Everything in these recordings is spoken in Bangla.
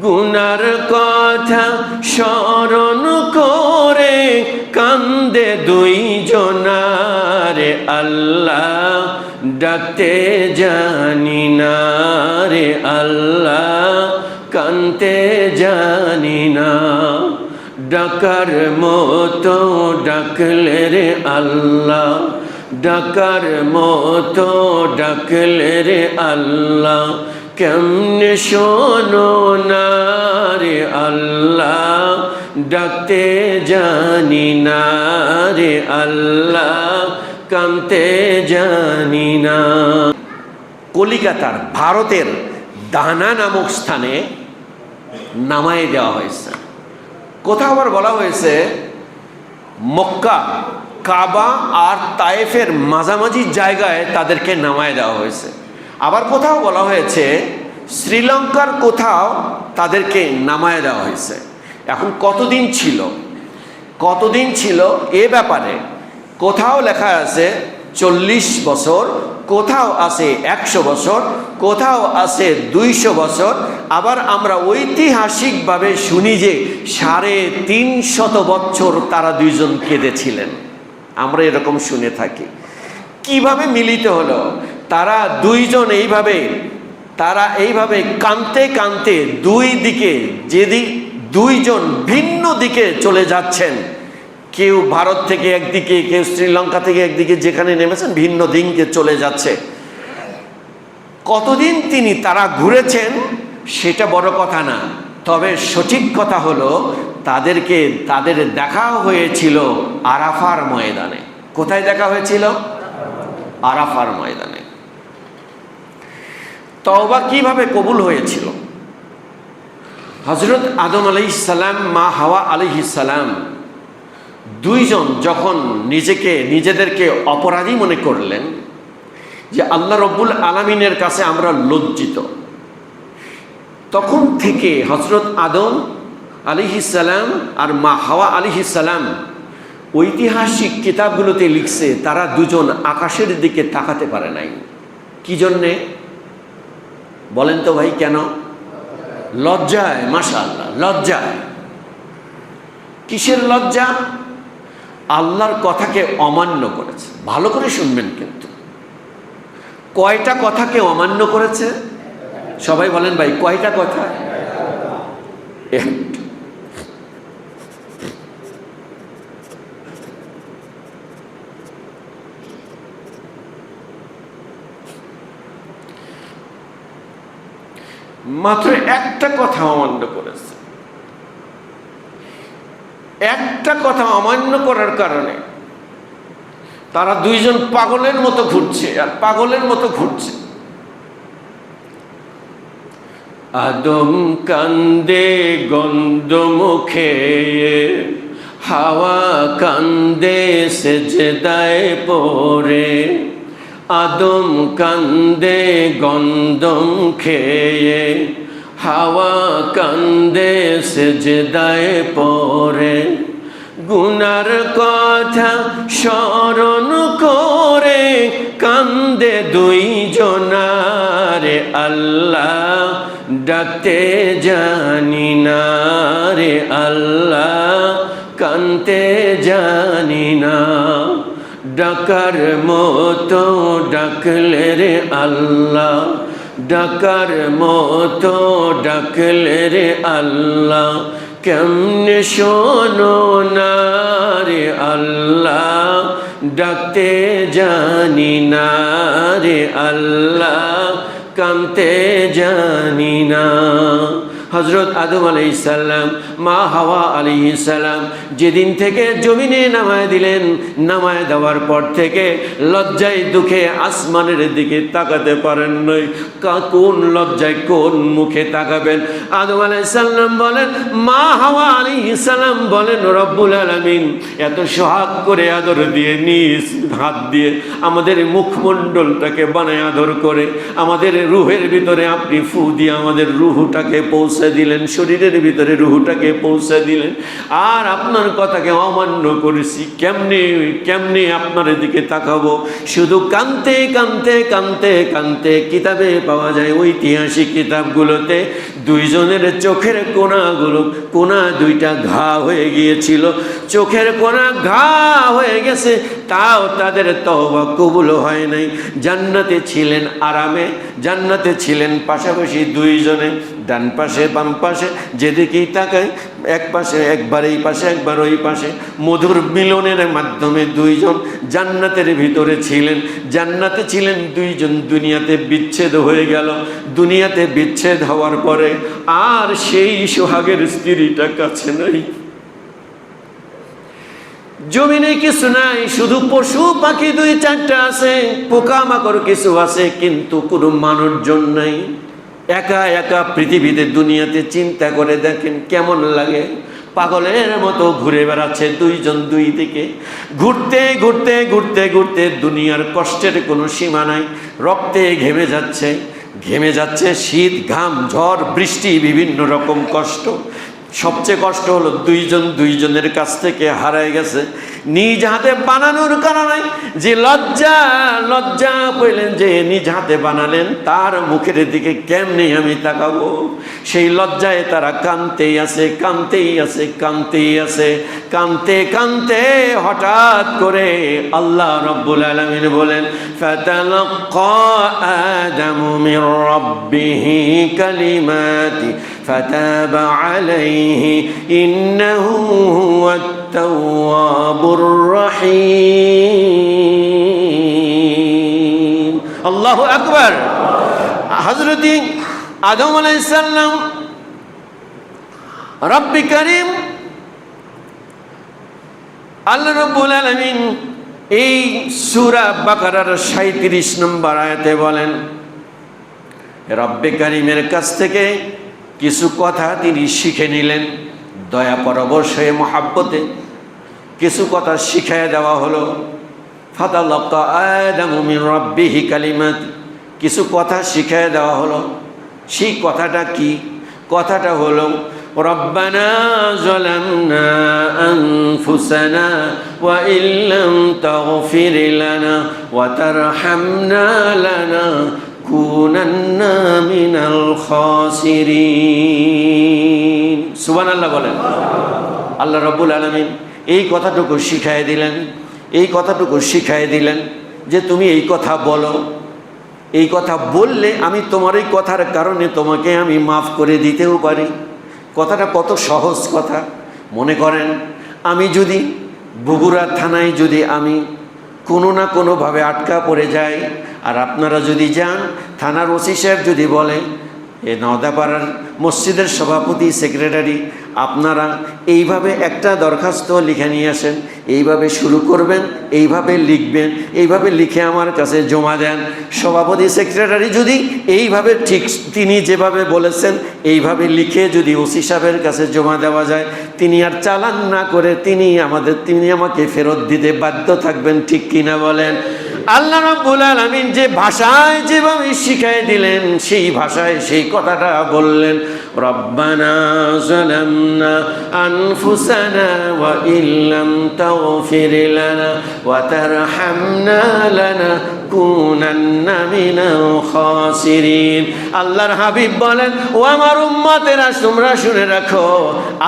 গুনার কথা স্মরণ করে কান্দে দুই জনারে আল্লাহ ডাকতে জানি না রে আল্লাহ কানতে জানি না। ডাকার মতো ডাকলে রে আল্লাহ, ডাকার মতো ডাকলে রে আল্লাহ কেমনে শোনো না রে আল্লাহ ডাকতে জানি না রে আল্লাহ কানতে জানি না। কলিকাতার ভারতের দানা নামক স্থানে নামায় দেওয়া হয়েছে। কোথাও আবার বলা হয়েছে মক্কা, কাবা আর তায়েফের মাঝামাঝি জায়গায় তাদেরকে নামায় দেওয়া হয়েছে। আবার কোথাও বলা হয়েছে শ্রীলঙ্কার কোথাও তাদেরকে নামায় দেওয়া হয়েছে। এখন কতদিন ছিল এ ব্যাপারে কোথাও লেখা আছে 40 বছর, কোথাও আছে 100 বছর, কোথাও আছে 200 বছর। আবার আমরা ঐতিহাসিকভাবে শুনি যে 350 বছর তারা দুইজন কেঁদেছিলেন। আমরা এরকম শুনে থাকি। কিভাবে মিলিত হলো? তারা দুইজন এইভাবে কাঁদতে কাঁদতে দুই দিকে, দুইজন ভিন্ন দিকে চলে যাচ্ছেন। কেউ ভারত থেকে একদিকে, কেউ শ্রীলঙ্কা থেকে একদিকে, যেখানে নেমেছেন ভিন্ন দিকে চলে যাচ্ছে। কতদিন তারা ঘুরেছেন সেটা বড় কথা না, তবে সঠিক কথা হলো তাদের দেখা হয়েছিল আরাফার ময়দানে। কোথায় দেখা হয়েছিল? আরাফার ময়দানে। তওবা কিভাবে কবুল হয়েছিল? হযরত আদম আলাইহিস সালাম, মা হাওয়া আলাইহিস সালাম দুইজন যখন নিজেদেরকে অপরাধী মনে করলেন যে আল্লাহ রব্বুল আলামিনের কাছে আমরা লজ্জিত, তখন থেকে হযরত আদম আলাইহিস সালাম আর মা হাওয়া আলাইহিস সালাম ঐতিহাসিক কিতাবগুলোতে লিখছে তারা দুজন আকাশের দিকে তাকাতে পারে নাই। কি জন্যে বলেন তো ভাই? কেন? লজ্জায়। মাশাআল্লাহ, লজ্জায়। কিসের লজ্জা? আল্লাহর কথাকে অমান্য করেছে। ভালো করে শুনবেন কিন্তু, কয়টা কথাকে অমান্য করেছে? সবাই বলেন ভাই, কয়টা কথা? মাত্র একটা কথা অমান্য করেছে। একটা কথা অমান্য করার কারণে তারা দুইজন পাগলের মতো ঘুরছে আর পাগলের মতো ঘুরছে। আদম কান্দে গন্ধ মুখে, হাওয়া কান্দে সেজদায় পড়ে। আদম কান্দে গন্ধম খেয়ে, হাওয়া কান্দে সেজদায় পড়ে। গুনার কথা স্মরণ করে কান্দে দুই জনারে আল্লাহ ডাকতে জানি না রে আল্লাহ কানতে জানি না। ডাকার মতো ডাকলে রে আল্লাহ, ডাকার মতো ডাকলে রে আল্লাহ কেমনে শোনো না রে আল্লাহ ডাকতে জানি না রে আল্লাহ কানতে জানি না। হযরত আদম আলাইহিস সালাম, মা হাওয়া আলাইহিস সালাম যেদিন থেকে জমিনে নামায় দিলেন, নামায় দেওয়ার পর থেকে লজ্জায় দুঃখে আসমানের দিকে তাকাতে পারেন নাই। কোন লজ্জায় কোন মুখে তাকাবেন? আদম আলাইহিস সালাম বলেন, মা হাওয়া আলাইহিস সালাম বলেন, রব্বুল আলামিন এত সোহাগ করে আদর দিয়ে নিজ হাত দিয়ে আমাদের মুখমণ্ডলটাকে বানায় আদর করে আমাদের রুহের ভিতরে আপনি ফু দিয়ে আমাদের রুহটাকে পৌঁছে পৌঁছে দিলেন, শরীরের ভিতরে রুহটাকে পৌঁছে দিলেন, আর আপনার কথাকে অমান্য করেছি, কেমনে কেমনে আপনার দিকে তাকাবো। শুধু কানতে কানতে কানতে কানতে কিতাবে পাওয়া যায়, ঐতিহাসিক কিতাবগুলোতে দুইজনের চোখের কোনা দুইটা ঘা হয়ে গিয়েছিল। চোখের কোনা ঘা হয়ে গেছে, তাও তাদের তওবা কবুল হয় নাই। জান্নাতে ছিলেন আরামে, জান্নাতে ছিলেন পাশাপাশি দুইজনে, ডান পাশে বাম পাশে, যেদিকেই তাকায়, এক পাশে একবার এই পাশে একবার ওই পাশে, মধুর মিলনের মাধ্যমে দুইজন জান্নাতের ভিতরে ছিলেন। জান্নাতে ছিলেন দুইজন, দুনিয়াতে বিচ্ছেদ হয়ে গেল। দুনিয়াতে বিচ্ছেদ হওয়ার পরে আর সেই সোহাগের স্ত্রীটা কাছে নাই, জমিনে কিছু নাই, শুধু পশু পাখি দুই চারটা আছে, পোকামাকড় কিছু আছে, কিন্তু কোনো মানুষজন নাই। একা একা পৃথিবীতে দুনিয়াতে, চিন্তা করে দেখেন কেমন লাগে। পাগলের মতো ঘুরে বেড়াচ্ছে দুইজন দুই দিকে, ঘুরতে ঘুরতে ঘুরতে ঘুরতে দুনিয়ার কষ্টের কোনো সীমা নাই। রক্তে ঘেমে যাচ্ছে, ঘেমে যাচ্ছে, শীত ঘাম ঝড় বৃষ্টি বিভিন্ন রকম কষ্ট। সবচেয়ে কষ্ট হলো দুইজন দুইজনের কাছ থেকে হারায় গেছে। নিজ হাতে বানানোর কারণে যে লজ্জা পেলেন, যে নিজ হাতে বানালেন তার মুখের দিকে কেমনে আমি তাকাবো, সেই লজ্জায় তারা কাঁদতেই আছে কাঁদতেই আছে কাঁদতেই আছে। কাঁদতে কাঁদতে হঠাৎ করে আল্লাহ রাব্বুল আলামিন বলেন, ফাতালাক্কা আদামু মির রাব্বিহি কালিমাতি ফাতাবা আলাইহি ইন্নাহু হুয়াত তাওয়াবুর রহিম। আল্লাহু আকবার। হযরত আদম আলাইহিস সালাম, রব্বি করিম আল্লাহ রাব্বুল আলামিন এই সূরা বাকারার 37 নম্বর আয়াতে বলেন, রব্বে কারিমের কাছ থেকে কিছু কথা তিনি শিখে নিলেন। দয়া পরবশে মহাব্বতে কিছু কথা শিখাইয়া দেওয়া হলো। ফাতালাক্কা আদামু মির রাব্বিহি কালিমাত, কিছু কথা শিখাইয়া দেওয়া হলো। সেই কথাটা কি? কথাটা হলো, রব্বানা যালামনা আনফুসানা ওয়া ইল্লাম তাগফির লানা ওয়া তারহামনা লানাকুনান্না মিনাল খাসিরিন। সুবহানাল্লাহ বলেন। আল্লাহ রাব্বুল আলামিন এই কথাটুকু শিখাই দিলেন, এই কথাটুকু শিখাই দিলেন যে তুমি এই কথা বলো, এই কথা বললে আমি তোমার এই কথার কারণে তোমাকে আমি মাফ করে দিতেও পারি। কথাটা কত সহজ কথা। মনে করেন আমি যদি বগুড়া থানায় যদি আমি কোনো না কোনোভাবে আটকা পড়ে যাই, আর আপনারা যদি যান, থানার ওসি সাহেব যদি বলে, এ নওদাপাড়ার মসজিদের সভাপতি সেক্রেটারি, আপনারা এইভাবে একটা দরখাস্ত লিখে নিয়ে আসেন, এইভাবে শুরু করবেন, এইভাবে লিখবেন, এইভাবে লিখে আমার কাছে জমা দেন। সভাপতি সেক্রেটারি যদি এইভাবে ঠিক তিনি যেভাবে বলেছেন এইভাবে লিখে যদি ওসি সাহেবের কাছে জমা দেওয়া যায়, তিনি আর চালান না করে তিনি আমাকে ফেরত দিতে বাধ্য থাকবেন, ঠিক কিনা বলেন? আল্লাহ রাব্বুল আলামিন যে ভাষায় যেভাবে শিখাই দিলেন, সেই ভাষায় সেই কথাটা বললেন, রব্বানা যালামনা আনফুসানা ওয়া ইল্লাম তাগফির লানা ওয়া তারহামনা লানাকুনান্না মিনাল খাসিরিন। আল্লাহর হাবিব বলেন, ও আমার উম্মতেরা তোমরা শুনে রাখো,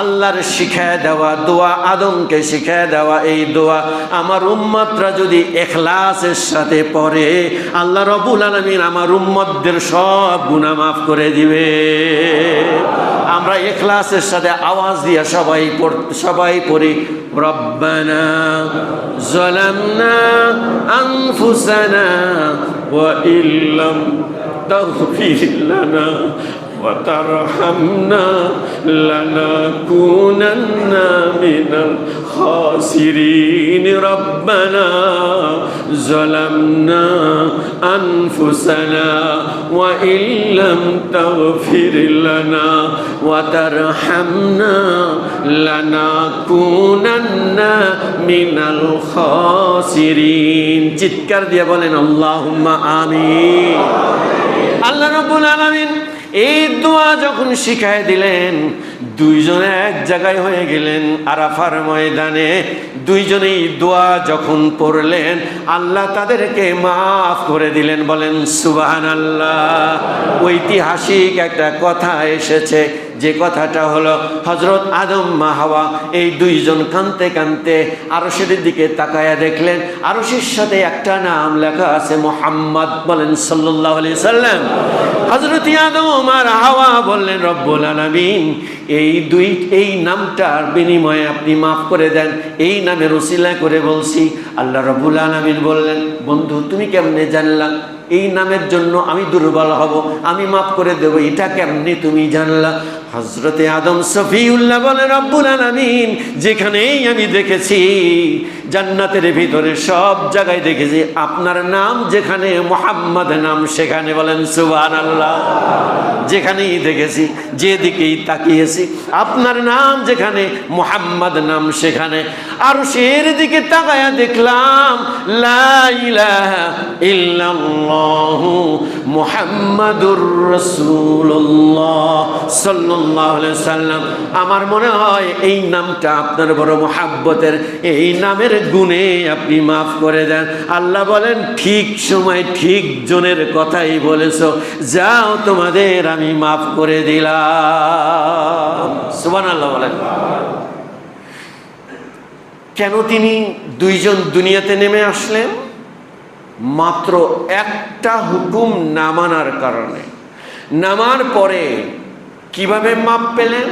আল্লাহর শিখায় দেওয়া দোয়া, আদমকে শিখায় দেওয়া এই দোয়া আমার উম্মতরা যদি ইখলাসের সাথে পড়ে, আল্লাহ রাব্বুল আলামিন আমার উম্মতদের সব গুনাহ মাফ করে দিবে। আমরা ইখলাসের সাথে আওয়াজ দিয়ে সবাই পড়ি, রব্বানা যালামনা আনফুসানা ওয়া ইল্লাম তাগফির লানা ওয়া তারহামনা লানাকুনান্না মিনাল খাসিরিন। রব্বানা যালামনা আনফুসানা ওয়া ইল্লাম তাগফির লানা ওয়া তারহামনা লানাকুনান্না মিনাল খাসিরিন। চিৎকার দিয়ে বলেন আল্লাহুম্মা আমিন। আল্লাহ রাব্বুল আলামিন এই দোয়া যখন শিখায় দিলেন, দুইজনে এক জায়গায় হয়ে গেলেন আরাফার ময়দানে। দুইজনেই দোয়া যখন পড়লেন, আল্লাহ তাদেরকে মাফ করে দিলেন। বলেন সুবহানাল্লাহ। ঐতিহাসিক একটা কথা এসেছে, যে কথাটা হলো হযরত আদম মা হাওয়া এই দুইজন কাঁদতে কাঁদতে আরশের দিকে তাকায়া দেখলেন আরশের সাথে একটা নাম লেখা আছে, মুহাম্মদ। বলেন সাল্লাল্লাহু আলাইহি সাল্লাম। হযরত আদম আর হাওয়া বললেন, রব্বুল আলামিন এই নামটার বিনিময়ে আপনি মাফ করে দেন, এই নামের উসিলা করে বলছি। আল্লাহ রব্বুল আলামিন বললেন, বন্ধু তুমি কেমনে জানলা এই নামের জন্য আমি দুর্বল হব, আমি মাফ করে দেব, এটা কেমনে তুমি জানলা? হযরতে আদম সফিউল্লাহ বলে, রব্বুল আলামিন যেখানেই আমি দেখেছি জান্নাতের ভিতরে সব জায়গায় দেখেছি আপনার নাম যেখানে মুহাম্মদ নাম সেখানে। বলেন সুবহানাল্লাহ। যেখানেই দেখেছি, যেদিকেই তাকিয়েছি আপনার নাম যেখানে মুহাম্মদ নাম সেখানে। আরশের দিকে তাকায়া দেখলাম লা ইলাহা ইল্লাল্লাহু মুহাম্মাদুর রাসূলুল্লাহ সাল্লাল্লাহু আলাইহি সাল্লাম। আমার মনে হয় এই নামটা আপনার বড় মুহাব্বতের, এই নামের গুণে আপনি মাফ করে দেন। আল্লাহ বলেন, ঠিক সময় ঠিক জনের কথাই বলেছো, যাও তোমাদের আমি মাফ করে দিলাম। সুবহানাল্লাহ বলেন। কেন তিনি দুইজন দুনিয়াতে নেমে আসলেন? মাত্র একটা হুকুম না মানার কারণে। নামার পরে কিভাবে মাপ পেলেন?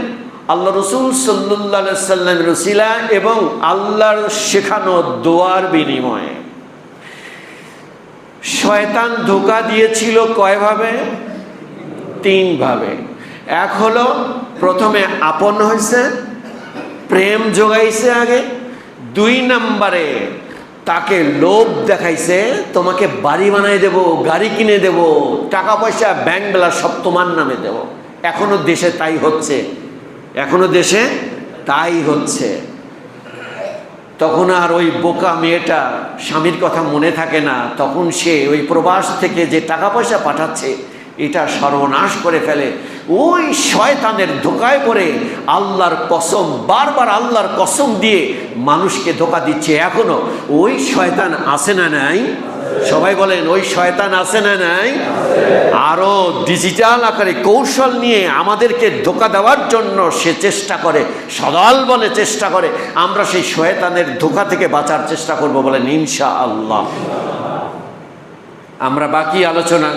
আল্লাহ রসুল সাল্লাল্লাহু আলাইহি সাল্লামের উসিলা এবং আল্লাহর শেখানো দোয়ার বিনিময়ে। শয়তান ধোঁকা দিয়েছিল কয়ভাবে? তিনভাবে। এক হলো প্রথমে আপন হয়েছে, প্রেম জোগাইছে আগে। দুই নম্বরে তাকে লোভ দেখাইছে, তোমাকে বাড়ি বানাই দেব, গাড়ি কিনে দেব, টাকা পয়সা ব্যাংক ব্যালেন্স সব তোমার নামে দেব। এখনো দেশে তাই হচ্ছে, এখনো দেশে তাই হচ্ছে। তখন আর ওই বোকা মেয়েটা স্বামীর কথা মনে থাকে না, তখন সে ওই প্রবাস থেকে যে টাকা পয়সা পাঠাচ্ছে এটা সর্বনাশ করে ফেলে। ওই শয়তানের ধোঁকায় পড়ে আল্লাহর কসম, বারবার আল্লাহর কসম দিয়ে মানুষকে ধোঁকা দিচ্ছে। এখনো ওই শয়তান আছে না নাই? সবাই বলেন, ওই শয়তান আছে না নাই? আরো ডিজিটাল আকারে কৌশল নিয়ে আমাদেরকে ধোঁকা দেওয়ার জন্য সে চেষ্টা করে, সদল বলে চেষ্টা করে। আমরা সেই শয়তানের ধোঁকা থেকে বাঁচার চেষ্টা করব, বলেন ইনশাআল্লাহ। আমরা বাকি আলোচনা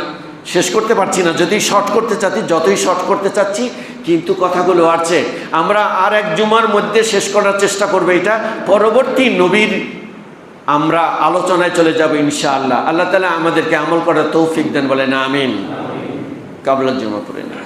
শেষ করতে পারছি না, যদি শর্ট করতে চাচ্ছি, যতই শর্ট করতে চাচ্ছি কিন্তু কথাগুলো আছে। আমরা আর এক জুমার মধ্যে শেষ করার চেষ্টা করবো। এটা পরবর্তী নবীর আমরা আলোচনায় চলে যাব ইনশাআল্লাহ। আল্লাহ তাআলা আমাদেরকে আমল করার তৌফিক দেন, বলেন আমিন। কাবলা জুমা পড়ে না।